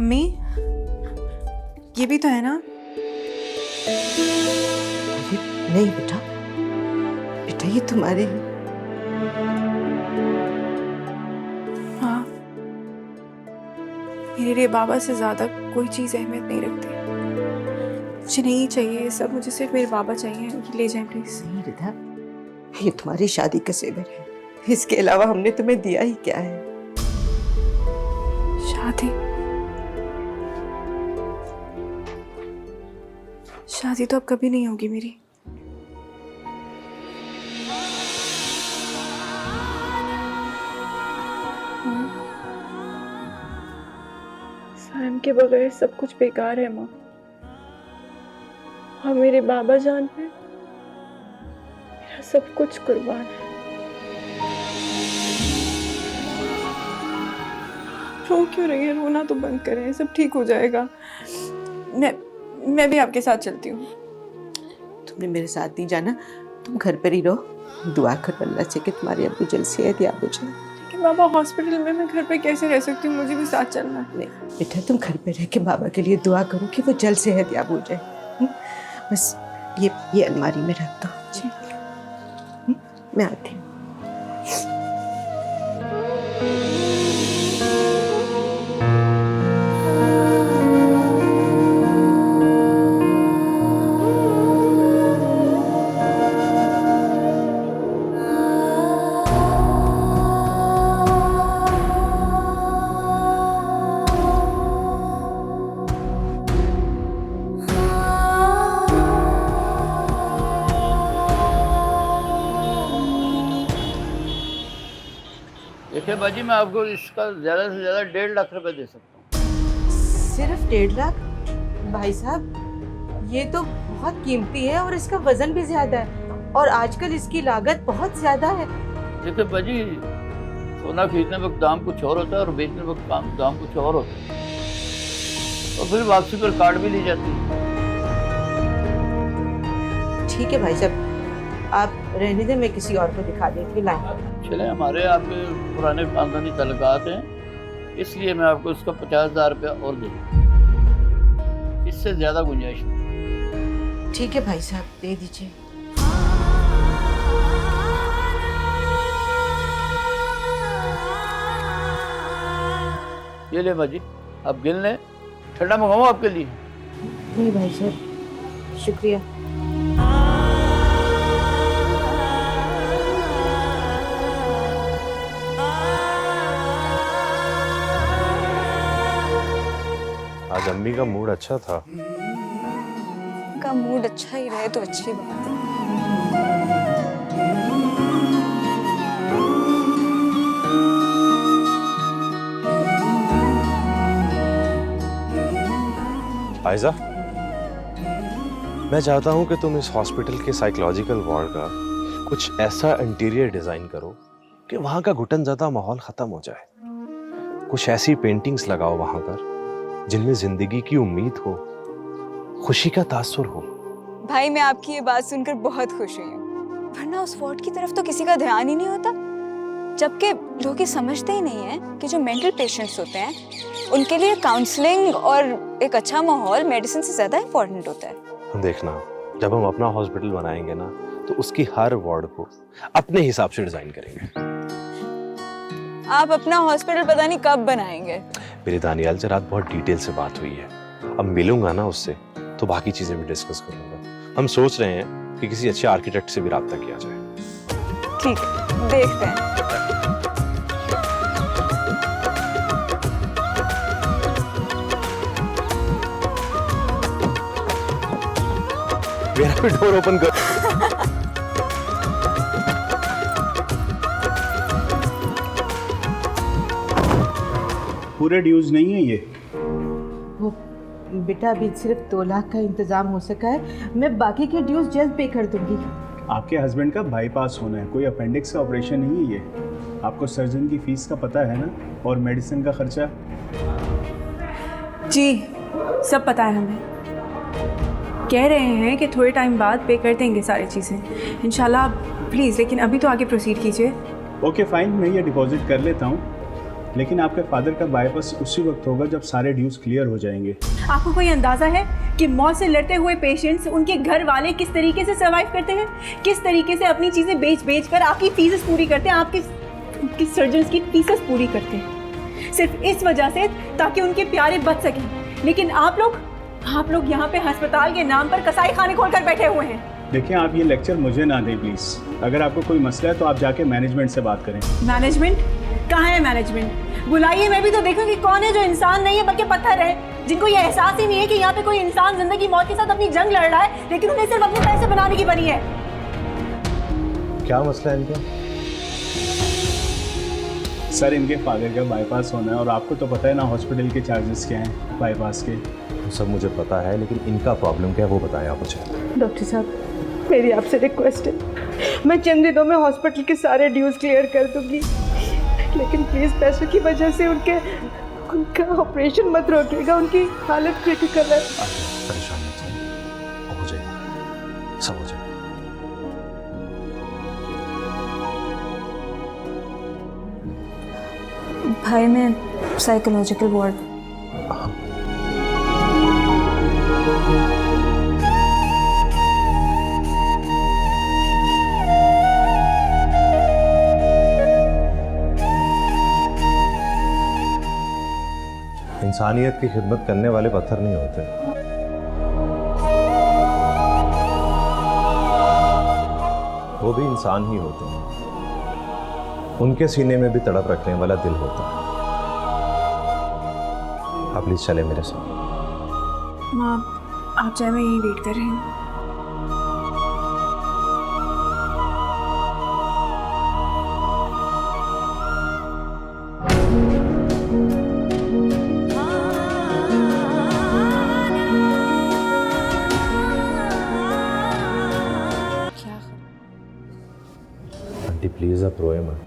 Mummy, ये भी तो है ना? अरे नहीं बेटा, बेटा ये तुम्हारे हैं। हाँ, मेरे लिए बाबा से ज्यादा कोई चीज अहमियत नहीं रखती। मुझे नहीं चाहिए ये सब, मुझे सिर्फ मेरे बाबा चाहिए। ये ले जाएं प्लीज। नहीं रिधा, ये तुम्हारी शादी का जेवर है, इसके अलावा हमने तुम्हें दिया ही क्या है? शादी तो अब कभी नहीं होगी मेरी। सैम के बगैर सब कुछ बेकार है माँ, और मेरे बाबा जान पे मेरा सब कुछ कुर्बान है। रो क्यों रही है? रोना तो बंद करें, सब ठीक हो जाएगा। मैं भी आपके साथ चलती हूँ। तुमने मेरे साथ नहीं जाना, तुम घर पर ही रहो। दुआ करो अल्लाह से कि तुम्हारे अब्बू जल्द सेहत याब हो जाए। लेकिन बाबा हॉस्पिटल में, मैं घर पे कैसे रह सकती हूँ? मुझे भी साथ चलना है। नहीं बेटा, तुम घर पे रह के बाबा के लिए दुआ करो कि वो जल्द सेहत याब हो जाए। बस ये अलमारी में रख दो। मैं आती हूँ। देखिए बाजी, मैं आपको इसका ज़्यादा से ज़्यादा 1.5 लाख रुपए दे सकता हूँ। सिर्फ 1.5 लाख? भाई साहब ये तो बहुत कीमती है और इसका वजन भी ज्यादा है, और आजकल इसकी लागत बहुत ज्यादा है। देखिए बाजी, सोना खरीदने वक्त दाम कुछ और होता है और बेचने वक्त दाम कुछ और होता है, और फिर वापसी पर कार्ड भी ली जाती है। ठीक है भाई साहब, आप रहने दें, मैं किसी और को दिखा देती हूँ। चले, हमारे आपके पुराने खानदानी तल्लुकात हैं, इसलिए मैं आपको इसका 50,000 रुपया और दे दूँ, इससे ज़्यादा गुंजाइश नहीं। ठीक है भाई साहब, दे दीजिए। ये ले बाजी, आप गिन लें। ठंडा मंगाऊँ आपके लिए? नहीं भाई साहब, शुक्रिया। आज अम्मी का मूड अच्छा था। का मूड अच्छा ही रहे तो अच्छी बात है। आयजा, मैं चाहता हूं कि तुम इस हॉस्पिटल के साइकोलॉजिकल वार्ड का कुछ ऐसा इंटीरियर डिजाइन करो कि वहां का घुटनज़दा माहौल खत्म हो जाए। कुछ ऐसी पेंटिंग्स लगाओ वहां पर जिनमें जिंदगी की उम्मीद हो, खुशी का तासुर हो। भाई मैं आपकी ये बात सुनकर बहुत खुश हुई हूँ, वरना उस वार्ड की तरफ तो किसी का ध्यान ही नहीं होता। जबकि लोग ये समझते ही नहीं है कि जो मेंटल पेशेंट्स होते हैं उनके लिए काउंसलिंग और एक अच्छा माहौल मेडिसिन से ज्यादा इम्पोर्टेंट होता है। देखना, जब हम अपना हॉस्पिटल बनाएंगे ना, तो उसकी हर वार्ड को अपने हिसाब से डिजाइन करेंगे। आप अपना हॉस्पिटल पता नहीं कब बनाएंगे। मेरी दानियाल से रात बहुत डिटेल से बात हुई है, अब मिलूंगा ना उससे तो बाकी चीजें भी डिस्कस करूंगा। हम सोच रहे हैं कि किसी अच्छे आर्किटेक्ट से भी राब्ता किया जाए। ठीक, देखते हैं। मेरा भी डोर ओपन कर। पूरे ड्यूज नहीं है ये। वो बेटा अभी सिर्फ 2 लाख का इंतजाम हो सका है, मैं बाकी के ड्यूज जल्द पे कर दूंगी। आपके हस्बैंड का बाईपास होना है, कोई अपेंडिक्स का ऑपरेशन नहीं है ये। आपको सर्जन की फीस का पता है ना, और मेडिसिन का खर्चा? जी सब पता है हमें। कह रहे हैं कि थोड़े टाइम बाद पे कर देंगे सारी चीज़ें इंशाल्लाह। प्लीज़ लेकिन अभी तो आगे प्रोसीड कीजिए। ओके फाइन, मैं ये डिपॉजिट कर लेता हूँ, लेकिन आपके फादर का बाईपास उसी वक्त होगा जब सारे ड्यूज क्लियर हो जाएंगे। आपको कोई अंदाज़ा है कि मौत से लड़ते हुए पेशेंट्स, उनके घर वाले किस तरीके से सर्वाइव करते हैं, किस तरीके से अपनी चीज़ें बेच कर आपकी फीसेस पूरी करते हैं, आपकी सर्जन्स की फीसेस पूरी करते हैं, सिर्फ इस वजह से ताकि उनके प्यारे बच सकें। लेकिन आप लोग यहाँ पे अस्पताल के नाम पर कसाई खाने खोलकर बैठे हुए हैं। देखिए, आप ये लेक्चर मुझे ना दें प्लीज़। अगर आपको कोई मसला है तो आप जाके मैनेजमेंट से बात करें। मैनेजमेंट? कहाँ है मैनेजमेंट? बुलाइए, मैं भी तो देखूँ कि कौन है जो इंसान नहीं है बल्कि पत्थर है, जिनको ये एहसास ही नहीं है कि यहाँ पे कोई इंसान जिंदगी मौत के साथ अपनी जंग लड़ रहा है, लेकिन उन्हें सिर्फ अपने पैसे बनाने की बनी है। क्या मसला है इनका? सर, इनके फादर का बाईपास होना है और आपको तो पता है ना हॉस्पिटल के चार्जेस क्या हैं बाईपास के। सब मुझे पता है, लेकिन इनका प्रॉब्लम क्या है वो बताएं आप मुझे। डॉक्टर साहब, मेरी आपसे रिक्वेस्ट है, मैं चंद दिनों में हॉस्पिटल के सारे ड्यूज क्लियर कर दूंगी, लेकिन प्लीज़ पैसों की वजह से उनका ऑपरेशन मत रोकिएगा। उनकी हालत क्रिटिकल है। परेशान मत होइए, हो जाएगा, सब हो जाएगा। भाई मैं साइकोलॉजिकल वार्ड। इंसानियत की खिदमत करने वाले पत्थर नहीं होते, वो भी इंसान ही होते हैं। उनके सीने में भी तड़प रखने वाला दिल होता है। आप प्लीज चले मेरे साथ। माँ, आप चाहे मैं यहीं वेट कर रही हूँ। आंटी प्लीज आप रोए मत।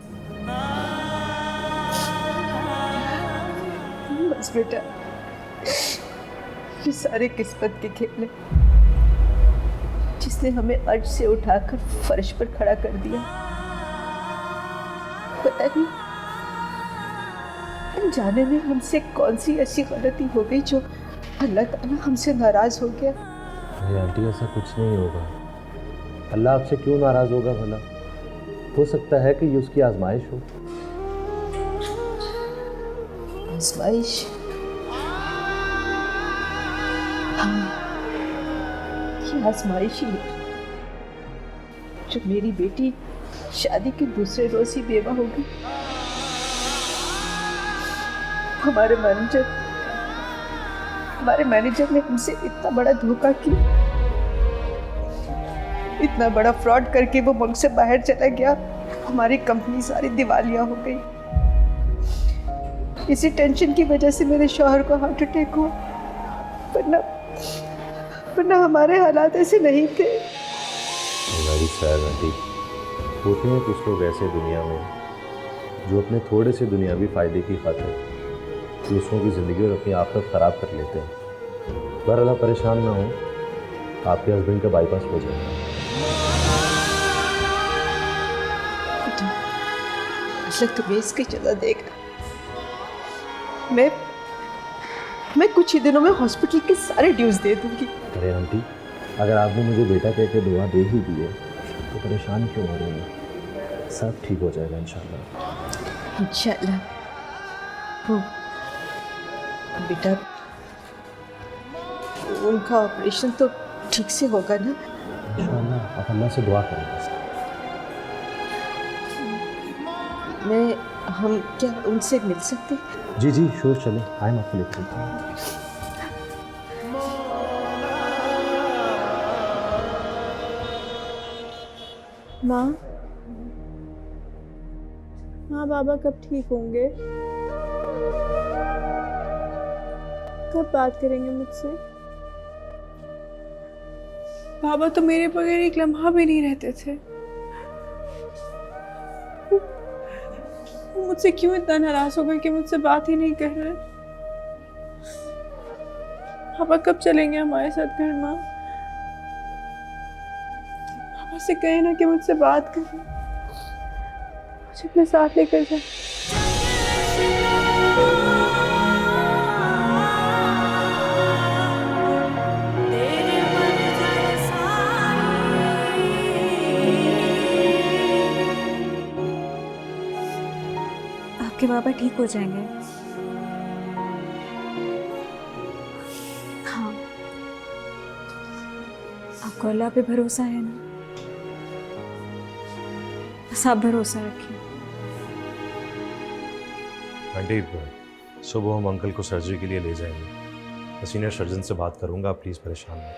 बस बेटा, ये सारे किस्मत के खेल हैं, जिसने हमें अर्ज से उठाकर फर्श पर खड़ा कर दिया। पता नहीं अनजाने में हमसे कौन सी ऐसी गलती हो गई जो अल्लाह ताला हमसे नाराज हो गया। अरे आंटी ऐसा कुछ नहीं होगा। अल्लाह आपसे क्यों नाराज होगा भला? हो सकता है कि ये उसकी आजमाइश हो। आजमाइश? हाँ, ये आजमाइश ही है। जब मेरी बेटी शादी के दूसरे रोज ही बेवा हो गई, हमारे मैनेजर ने हमसे इतना बड़ा धोखा किया, इतना बड़ा फ्रॉड करके वो मुल्क से बाहर चला गया। हमारी कंपनी सारी दिवालिया हो गई। इसी टेंशन की वजह से मेरे शौहर को हार्ट अटैक हुआ, वरना हमारे हालात ऐसे नहीं थे। मेरी सैड आंटी, होते हैं कुछ लोग ऐसे दुनिया में जो अपने थोड़े से दुनियावी फायदे की खातिर दूसरों की ज़िंदगी और अपनी आफत ख़राब कर लेते हैं। पर अल्लाह परेशान ना हो, आपके हस्बैंड का बाईपास हो जाएगा। तुम्हें इसकी जगह देगा। मैं कुछ ही दिनों में हॉस्पिटल के सारे ड्यूज दे दूंगी। अरे आंटी, अगर आपने मुझे बेटा कह के दुआ दे ही दी है तो परेशान क्यों हो रही है? सब ठीक हो जाएगा इंशाल्लाह। इंशाल्लाह। वो बेटा, उनका ऑपरेशन तो ठीक से होगा ना? इंशाल्लाह, आप अल्लाह से दुआ करें। हम क्या उनसे मिल सकते? जी जी शोर चले, आए आपको लेकर चलते हैं। माँ बाबा कब ठीक होंगे? कब बात करेंगे मुझसे? बाबा तो मेरे बगैर एक लम्हा भी नहीं रहते थे। वो मुझसे क्यों इतना नाराज हो गए कि मुझसे बात ही नहीं कर रहे? पापा कब चलेंगे हमारे साथ घर? माँ, पापा से कहे ना कि मुझसे बात करें, मुझे अपने साथ लेकर जाए। आपके बाबा ठीक हो जाएंगे। हाँ, आपको अल्लाह पे भरोसा है ना? बस आप भरोसा रखिए। आंटी, सुबह हम अंकल को सर्जरी के लिए ले जाएंगे। मैं सीनियर सर्जन से बात करूंगा, प्लीज़ परेशान मत।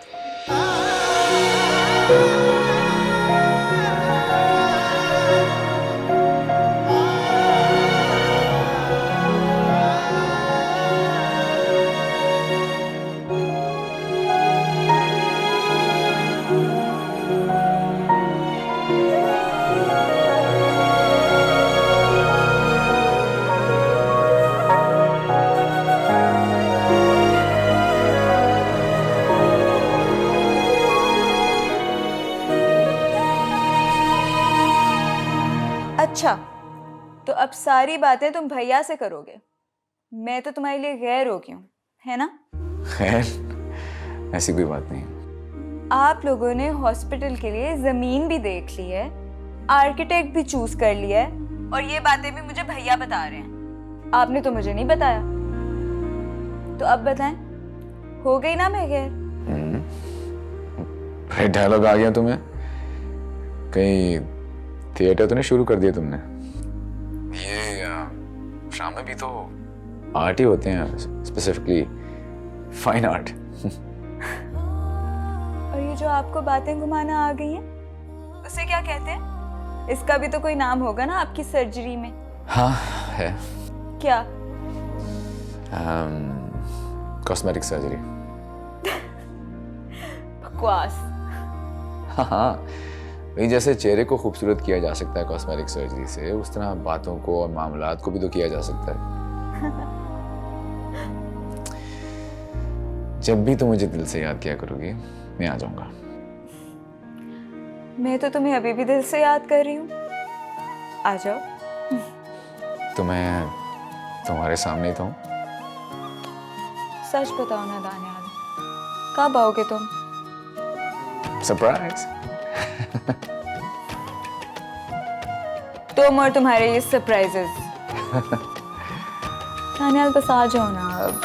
अच्छा, तो अब सारी बातें तुम भैया से करोगे। मैं तो तुम्हारे लिए गैर हो गई हूँ, है ना? खैर, ऐसी कोई बात नहीं। आप लोगों ने हॉस्पिटल के लिए जमीन भी देख ली है, आर्किटेक्ट भी चूज कर लिया है, और ये बातें भी मुझे भैया बता रहे हैं। आपने तो मुझे नहीं बताया। तो अब बताएं, हो गई ना मैं गैर? भाई डायलॉग आ गया तुम्हें? कहीं थिएटर तो नहीं शुरू कर दिया तुमने? ये शाम में भी तो आर्ट ही होते हैं, स्पेसिफिकली फाइन आर्ट। और ये जो आपको बातें घुमाना आ गई हैं, उसे क्या कहते हैं? इसका भी तो कोई नाम होगा ना आपकी सर्जरी में? हाँ है। क्या? Cosmetic surgery. बकवास। हाँ हाँ, वही जैसे चेहरे को खूबसूरत किया जा सकता है कॉस्मेटिक सर्जरी से, उस तरह बातों को और मामलात को भी तो किया जा सकता है। जब भी तुम मुझे दिल से याद किया करोगी, मैं आ जाऊंगा। मैं तो तुम्हें अभी भी दिल से याद कर रही हूँ। आ जाओ। तो मैं तुम्हारे सामने ही तो हूँ। सच बताओ ना दानियाल, कब आओगे तुम? सरप्राइज। तुम और तुम्हारे ये सरप्राइजेस। दानियाल बस आ जाओ ना अब।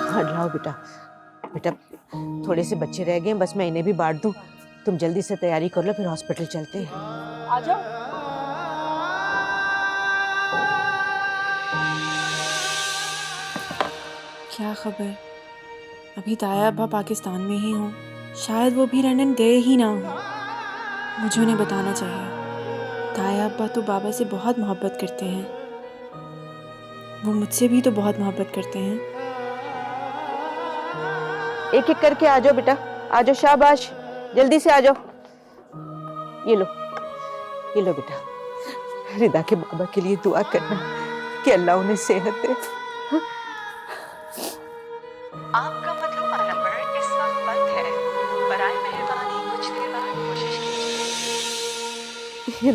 हाँ लाओ बेटा, बेटा थोड़े से बच्चे रह गए हैं, बस मैं इन्हें भी बांट दूं। तुम जल्दी से तैयारी कर लो, फिर हॉस्पिटल चलते हैं। आ जाओ। क्या खबर? अभी ताया अब्बा पाकिस्तान में ही हों, शायद वो भी लंदन गए ही ना हों। मुझे उन्हें बताना चाहिए। ताया अब्बा तो बाबा से बहुत मोहब्बत करते हैं, वो मुझसे भी तो बहुत मोहब्बत करते हैं। एक एक करके आ जाओ बेटा, आ जाओ, शाबाश, जल्दी से आ जाओ। ये लो बेटा, रिदा के बाबा के लिए दुआ करना कि अल्लाह उन्हें सेहत दे। आपका मतलब नंबर इस वक्त बंद है, बराए मेहरबानी कुछ देर बाद कोशिश कीजिए।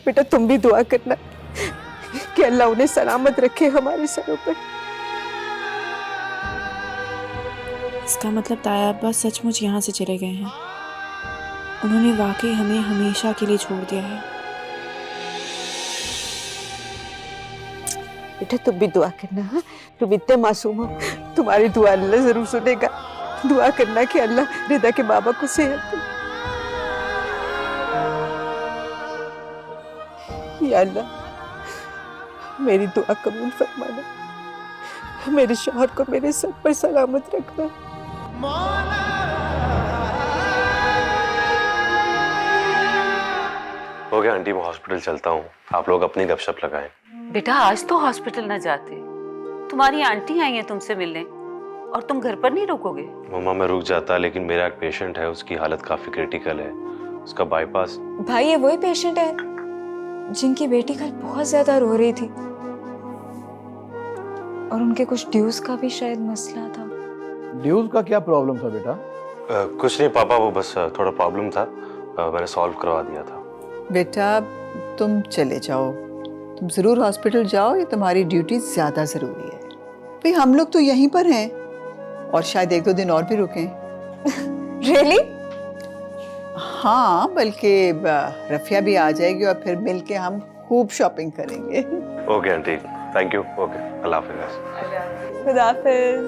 बेटा तुम भी दुआ करना कि अल्लाह उन्हें सलामत रखे हमारे सरों पर। इसका मतलब ताया अब्बा सचमुच यहाँ से चले गए हैं। उन्होंने वाकई हमें हमेशा के लिए छोड़ दिया है। बेटा तुम भी दुआ करना, हाँ? तुम इतने मासूम हो, तुम्हारी दुआ अल्लाह जरूर सुनेगा। दुआ करना कि अल्लाह रिदा के बाबा को सेहत दे। या अल्लाह मेरी दुआ कबूल फरमाना, मेरे शौहर को मेरे सर पर सलामत रखना। हो गया आंटी, मैं हॉस्पिटल चलता हूँ, आप लोग अपनी गपशप लगाएं। बेटा आज तो हॉस्पिटल ना जाते, तुम्हारी आंटी आई है तुमसे मिलने, और तुम घर पर नहीं रुकोगे? मम्मा मैं रुक जाता, लेकिन मेरा एक पेशेंट है, उसकी हालत काफी क्रिटिकल है, उसका बाईपास। भाई ये वही पेशेंट है जिनकी बेटी कल बहुत ज्यादा रो रही थी, और उनके कुछ ड्यूज का भी शायद मसला था। ड्यूज का क्या प्रॉब्लम था बेटा? कुछ नहीं पापा, वो बस थोड़ा प्रॉब्लम था, मैंने सॉल्व करवा दिया था। बेटा तुम चले जाओ, तुम ज़रूर हॉस्पिटल जाओ, ये तुम्हारी ड्यूटी ज़्यादा ज़रूरी है। भाई हम लोग तो यहीं पर हैं और शायद 1-2 दिन और भी रुकें। रियली? हाँ, बल्कि रफिया भी आ जाएगी और फिर मिलके हम खूब शॉपिंग करेंगे। Okay auntie, thank you. Okay, अल्लाह हाफिज़। खुदा हाफिज।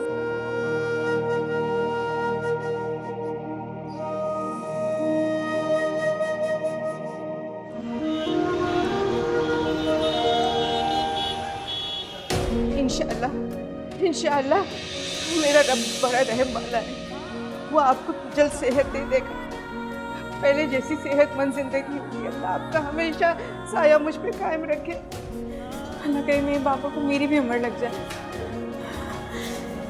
इंशाअल्लाह इंशाअल्लाह मेरा रब बड़ा रहम वाला है, वो आपको जल्द सेहत दे देगा, पहले जैसी सेहतमंद जिंदगी होगी। अल्लाह आपका हमेशा साया मुझ पे कायम रखे। अल्लाह कहीं मेरे पापा को मेरी भी उम्र लग जाए।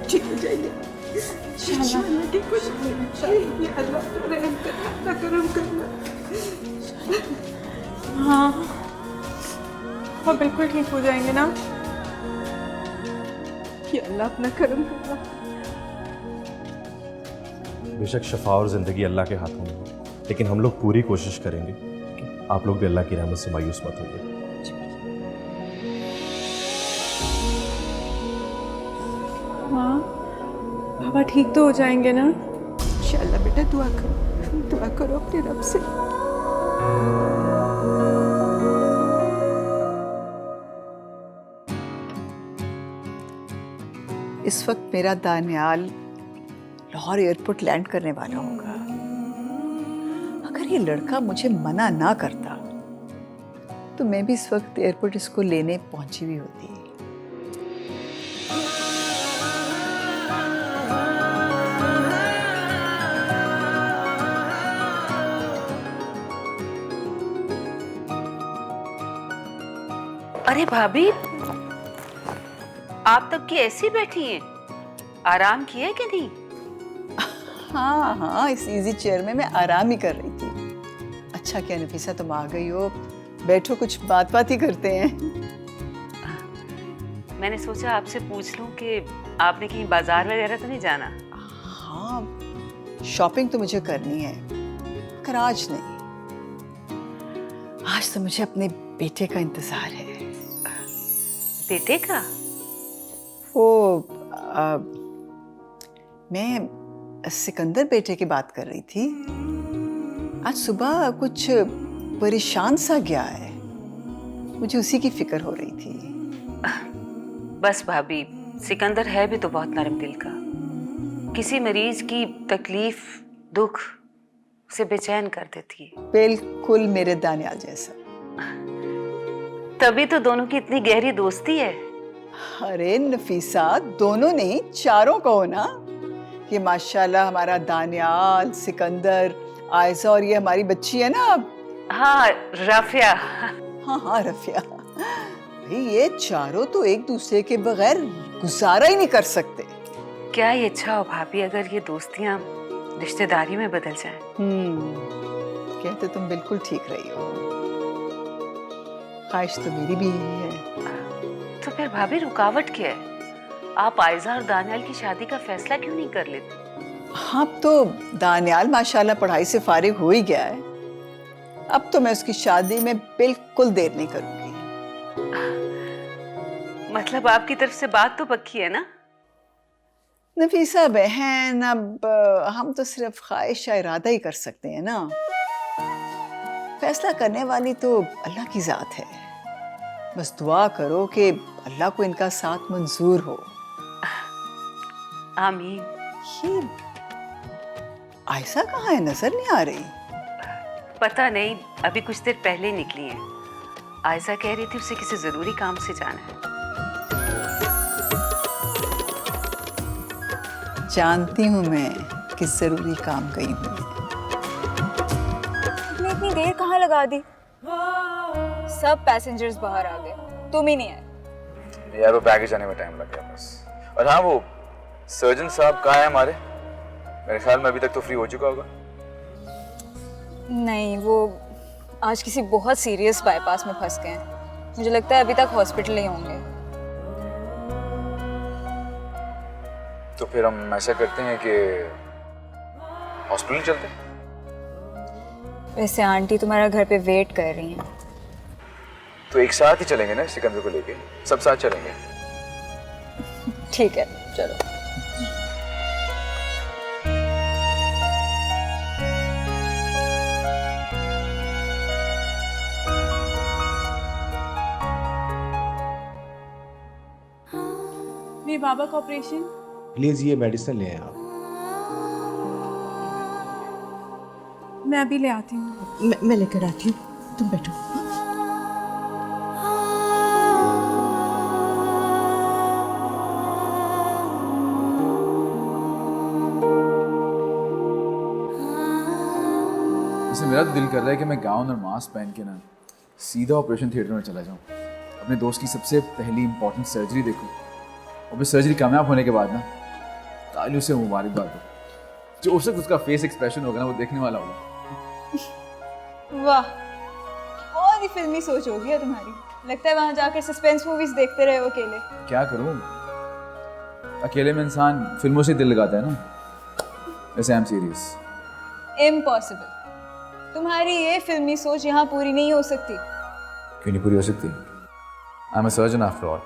ठीक हो जाइए इंशाअल्लाह, ठीक हो जाइए। ये अल्लाह का रहम करना, अल्लाह करम करना। हाँ, आप बिल्कुल ठीक हो जाएंगे ना? ये अल्लाह अपना करम करना। बेशक शफा और ज़िंदगी अल्लाह के हाथों में है, लेकिन हम लोग पूरी कोशिश करेंगे कि आप लोग भी अल्लाह की रहमत से मायूस मत होइए। हाँ, पापा ठीक तो हो जाएंगे ना? इंशाअल्लाह बेटा, दुआ करो अपने रब से। इस वक्त मेरा दानियाल लाहौर एयरपोर्ट लैंड करने वाला होगा। अगर ये लड़का मुझे मना ना करता तो मैं भी इस वक्त एयरपोर्ट इसको लेने पहुंची हुई होती। अरे भाभी, आप तब की ऐसी बैठी हैं, आराम किया कि नहीं? हाँ हाँ, इस इजी चेयर में मैं आराम ही कर रही थी। अच्छा क्या नफीसा, तुम आ गई हो, बैठो कुछ बात ही करते हैं। मैंने सोचा आपसे पूछ लूं कि आपने कहीं बाजार वगैरह तो नहीं जाना? हाँ, शॉपिंग तो मुझे करनी है, मगर आज नहीं। आज तो मुझे अपने बेटे का इंतजार है। बेटे का? मैं सिकंदर बेटे की बात कर रही थी। आज सुबह कुछ परेशान सा गया है, मुझे उसी की फिक्र हो रही थी। बस भाभी, सिकंदर है भी तो बहुत नरम दिल का। किसी मरीज की तकलीफ, दुख उसे बेचैन कर देती है। बिल्कुल मेरे दानियाल जैसा। तभी तो दोनों की इतनी गहरी दोस्ती है। अरे नफीसा, दोनों नहीं, चारों कहो ना। ये माशाल्लाह हमारा दानियाल, सिकंदर, आयशा और ये हमारी बच्ची है ना। हाँ, रफिया। हाँ रफिया। भाई ये चारों तो एक दूसरे के बगैर गुजारा ही नहीं कर सकते। क्या ये अच्छा हो भाभी अगर ये दोस्तियां रिश्तेदारी में बदल जाएं? कहते तुम बिल्कुल ठीक रही हो। ख्वाहिश तो मेरी भी यही है। तो फिर भाभी रुकावट क्या है? आप आयशा और दानियाल की शादी का फैसला क्यों नहीं कर लेते? हाँ, अब तो दानियाल माशाल्लाह पढ़ाई से फारिग हो ही गया है। अब तो मैं उसकी शादी में बिल्कुल देर नहीं करूंगी। मतलब आपकी तरफ से बात तो पक्की है ना? नफीसा बहन, अब हम तो सिर्फ ख्वाहिश या इरादा ही कर सकते हैं ना। फैसला करने वाली तो अल्लाह की जात है। बस दुआ करो कि अल्लाह को इनका साथ मंजूर हो। आमीन। ये आयशा कहाँ है, नजर नहीं आ रही। पता नहीं, अभी कुछ देर पहले ही निकली है। आयशा कह रही थी उसे किसी जरूरी काम से जाना है। जानती हूँ मैं किस जरूरी काम गई हूँ। तुमने इतनी देर कहाँ लगा दी? सब पैसेंजर्स बाहर आ गए, तुम ही नहीं आए। यार वो बैगेज आने में टाइम लग गया बस। और हाँ, वो सर्जन साहब कहाँ है हमारे? मेरे ख्याल में अभी तक तो फ्री हो चुका होगा। नहीं, वो आज किसी बहुत सीरियस बाईपास में फंस गए हैं। मुझे लगता है अभी तक हॉस्पिटल ही होंगे। तो फिर हम ऐसा करते हैं कि हॉस्पिटल चलते हैं। वैसे आंटी तुम्हारा घर पे वेट कर रही हैं। तो एक साथ ही चलेंगे ना, सिकंदर को लेके सब साथ चलेंगे। ठीक है, चलो। मेरे बाबा का ऑपरेशन। प्लीज़ ये मेडिसिन ले आप। मैं अभी ले आती हूँ। मैं लेकर आती हूँ, तुम बैठो। वैसे मेरा तो दिल कर रहा है कि मैं गाउन और मास्क पहन के ना सीधा ऑपरेशन थिएटर में चला जाऊँ, अपने दोस्त की सबसे पहली इंपॉर्टेंट सर्जरी देखूँ, और फिर सर्जरी कामयाब होने के बाद ना ताली उसे मुबारकबाद दो। जो उस वक्त उसका फेस एक्सप्रेशन होगा ना, वो देखने वाला होगा। वाह, बहुत ही फिल्मी सोच होगी है तुम्हारी। लगता है वहां जाकर सस्पेंस मूवीज देखते रहे हो अकेले। क्या करूँ, अकेले में इंसान फिल्मों से दिल लगाता है ना। वैसे आई एम सीरियस। इम्पॉसिबल, तुम्हारी ये फिल्मी सोच यहाँ पूरी नहीं हो सकती। क्यों नहीं पूरी हो सकती? I am a surgeon after all.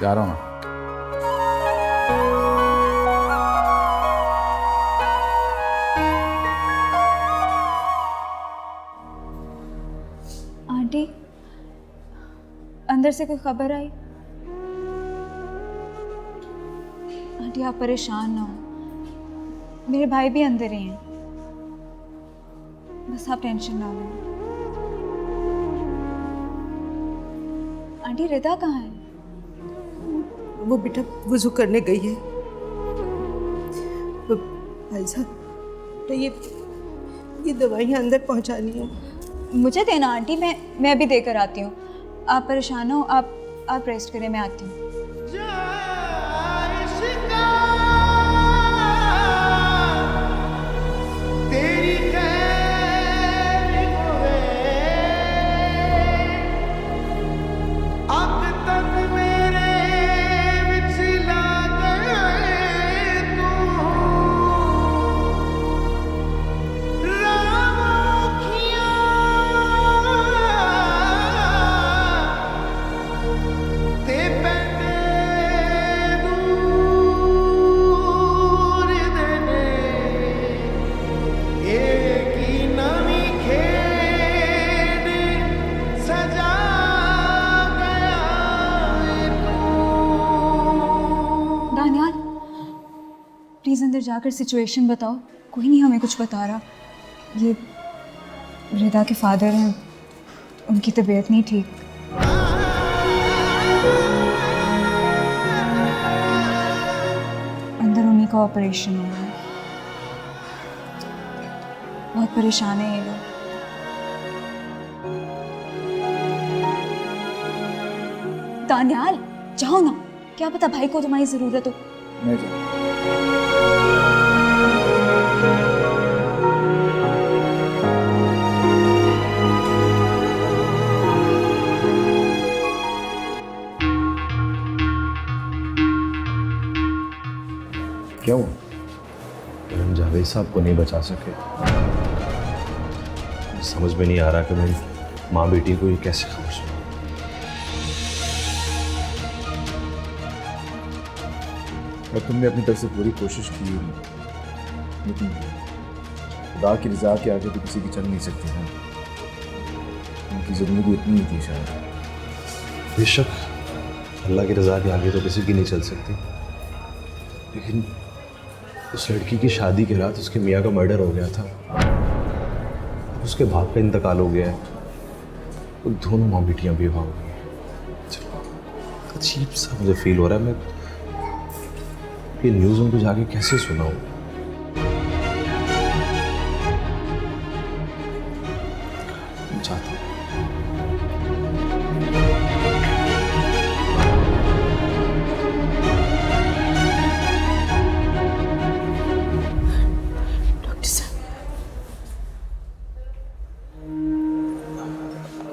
जा रहा हूँ मैं। आंटी, अंदर से कोई खबर आई? आंटी आप परेशान ना हो, मेरे भाई भी अंदर ही हैं। बस आप टेंशन ना लो। आंटी रिदा कहाँ है? वो बेटा वुज़ू करने गई है। भाई साहब, तो ये दवाइयाँ अंदर पहुँचानी है। मुझे देना आंटी, मैं अभी देकर आती हूँ। आप परेशान हो, आप रेस्ट करें, मैं आती हूँ। प्लीज़ अंदर जाकर सिचुएशन बताओ। कोई नहीं हमें कुछ बता रहा। ये रिदा के फादर हैं, उनकी तबीयत नहीं ठीक। अंदर उन्हीं का ऑपरेशन हुआ है। बहुत परेशान है ये लोग। दानियाल जाओ ना, क्या पता भाई को तुम्हारी ज़रूरत हो। मैं जाऊँ। क्या हुआ? हम जावेद साहब को नहीं बचा सके। समझ में नहीं आ रहा कि मेरी माँ बेटी को ये कैसे खबर सुना। और तुमने अपनी तरफ से पूरी कोशिश की, लेकिन खुदा की रज़ा के आगे तो किसी की चल नहीं सकती है। उनकी ज़िंदगी इतनी ही थी शायद। बेशक अल्लाह की रज़ा के आगे तो किसी की नहीं चल सकती, लेकिन उस लड़की की शादी के रात उसके मियाँ का मर्डर हो गया था, उसके बाप का इंतकाल हो गया है, वो दोनों माँ बेटियाँ बेवा हो गई। अजीब सा मुझे फील हो रहा है। मैं ये न्यूज़ उनको जाके कैसे सुनाऊँ? चाहता हूँ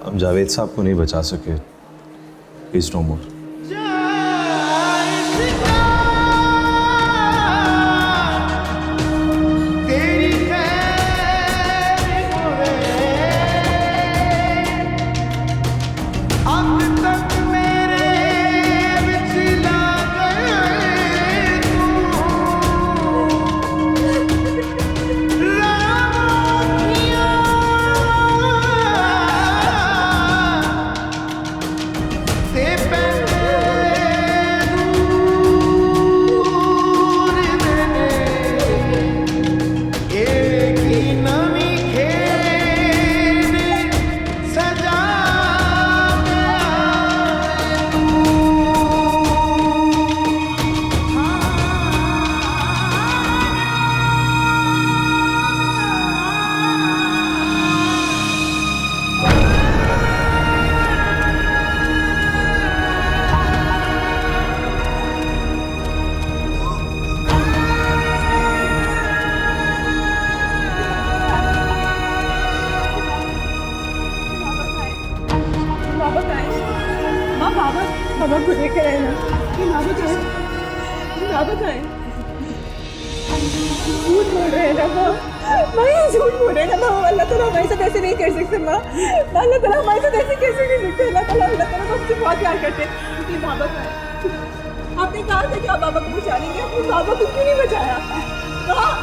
हम जावेद साहब को नहीं बचा सके। प्लीज नो मोर। बाबा को लेकर आए ना, बाबा कहाँ है? झूठ बोल रहे हैं ना माँ, झूठ बोल रहे हैं ना माँ। अल्लाह ताला हमारे साथ ऐसे नहीं कर सकते माँ, अल्लाह ताला हमारे साथ ऐसे कैसे कर सकते? अल्लाह ताला हमसे बहुत प्यार करते हैं। ये बाबा कहाँ है? आपने कहा था कि आप बाबा को बचा लेंगे, आपने बाबा को क्यों नहीं बचाया? माँ,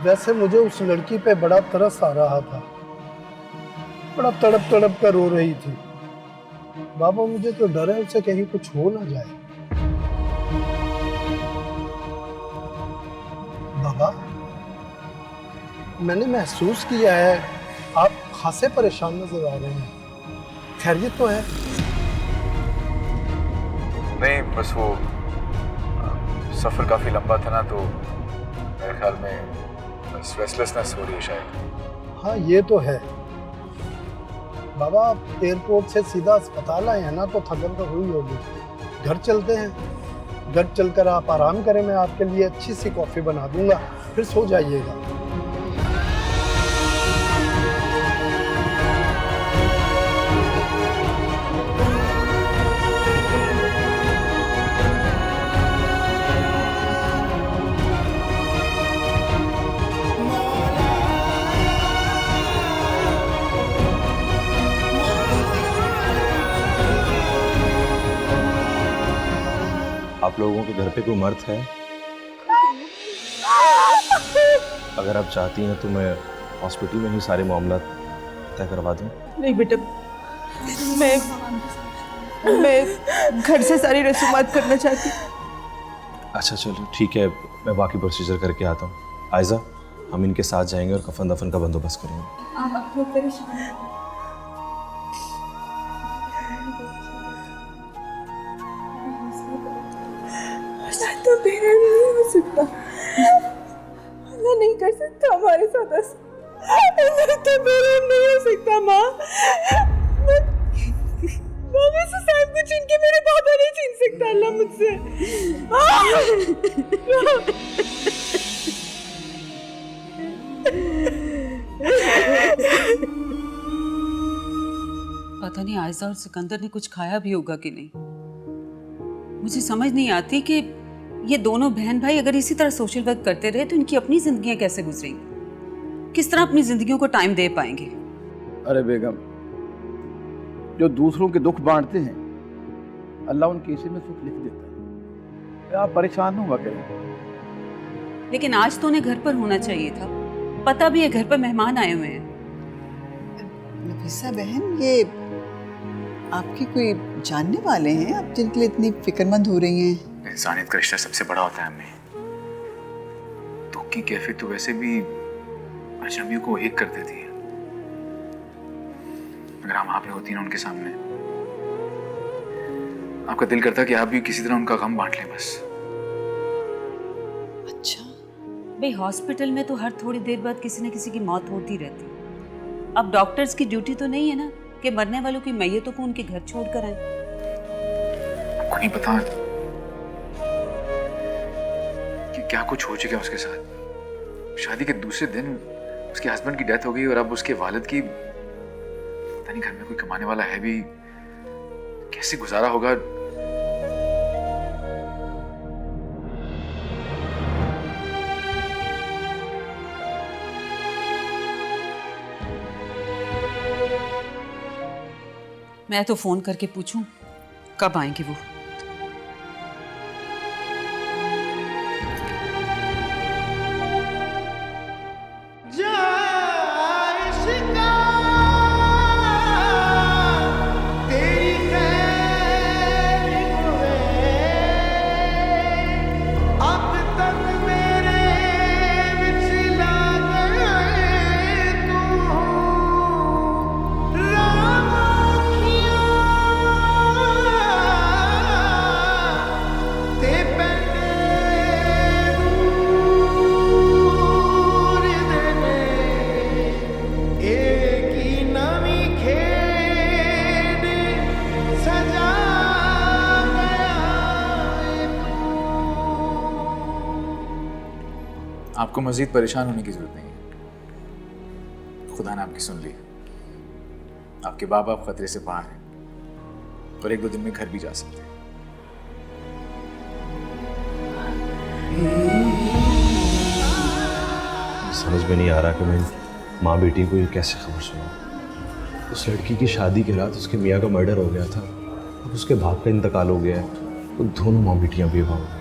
वैसे मुझे उस लड़की पे बड़ा तरस आ रहा था, बड़ा तड़प तड़प कर रो रही थी। बाबा मुझे तो डर है उसे कहीं कुछ हो ना जाए। बाबा, मैंने महसूस किया है आप खासे परेशान नजर आ रहे हैं, खैरियत तो है? नहीं, बस वो सफ़र काफ़ी लंबा था ना, तो मेरे ख्याल में रेस्टलेसनेस हो रही है शायद। हाँ ये तो है। बाबा आप एयरपोर्ट से सीधा अस्पताल आए हैं ना, तो थकन तो हुई होगी। घर चलते हैं, घर चलकर आप आराम करें, मैं आपके लिए अच्छी सी कॉफ़ी बना दूंगा, फिर सो जाइएगा। आप लोगों के घर पे कोई मर्द है? अगर आप चाहती हैं तो मैं हॉस्पिटल में ही सारे मामला तय करवा दूं। नहीं बेटा, मैं घर से सारी रसूमात करना चाहती। अच्छा चलो ठीक है, मैं बाकी प्रोसीजर करके आता हूँ। आयजा, हम इनके साथ जाएंगे और कफन दफन का बंदोबस्त करेंगे। आप लोग परेशान तो बेरहम नहीं हो सकता, अल्लाह नहीं कर सकता हमारे साथ ऐसा, अल्लाह तो बेरहम नहीं हो सकता। माँ मैं से सब कुछ इनके मेरे बाबा नहीं छीन सकता अल्लाह मुझसे। पता नहीं आयजा और सिकंदर ने कुछ खाया भी होगा कि नहीं। मुझे समझ नहीं आती कि ये दोनों बहन भाई अगर इसी तरह सोशल वर्क करते रहे तो इनकी अपनी जिंदगियां कैसे गुजरेंगी, किस तरह अपनी जिंदगियों को टाइम दे पाएंगे। अरे बेगम, जो दूसरों के दुख बांटते हैं अल्लाह उनके हिस्से में सुख लिख देता है। आप परेशान न हुआ करें। लेकिन आज तो उन्हें घर पर होना चाहिए था, पता भी है घर पर मेहमान आए हुए हैं। नफीसा बहन, ये आपकी कोई जानने वाले हैं आप जिनके लिए इतनी फिक्रमंद हो रही हैं? इंसानियत का रिश्ता सबसे बड़ा होता है अम्मी। दुख की कैफियत तो वैसे भी अजनबियों को एक कर देती है। अगर हम वहां पे होती ना उनके सामने, आपका दिल करता कि आप भी किसी तरह उनका गम बांट लें बस। अच्छा भाई, हॉस्पिटल में तो हर थोड़ी देर बाद किसी न किसी की मौत होती रहती है। अब डॉक्टर्स की ड्यूटी तो नहीं है ना कि मरने वालों की मैयतों को उनके घर छोड़कर आए। आपको नहीं पता कि क्या कुछ हो चुका है उसके साथ। शादी के दूसरे दिन उसके हस्बैंड की डेथ हो गई और अब उसके वालिद की, पता नहीं घर में कोई कमाने वाला है भी, कैसे गुजारा होगा। मैं तो फोन करके पूछूं कब आएंगे वो। आपको मजीद परेशान होने की जरूरत नहीं है। खुदा ने आपकी सुन ली। आपके बाप आप खतरे से बाहर हैं और 1-2 दिन में घर भी जा सकते हैं। समझ में नहीं आ रहा कि मैं माँ बेटी को ये कैसे खबर सुनाऊं। उस लड़की की शादी के रात उसके मियाँ का मर्डर हो गया था, अब उसके बाप का इंतकाल हो गया है, तो दोनों माँ बेटियाँ बेवा हो गई।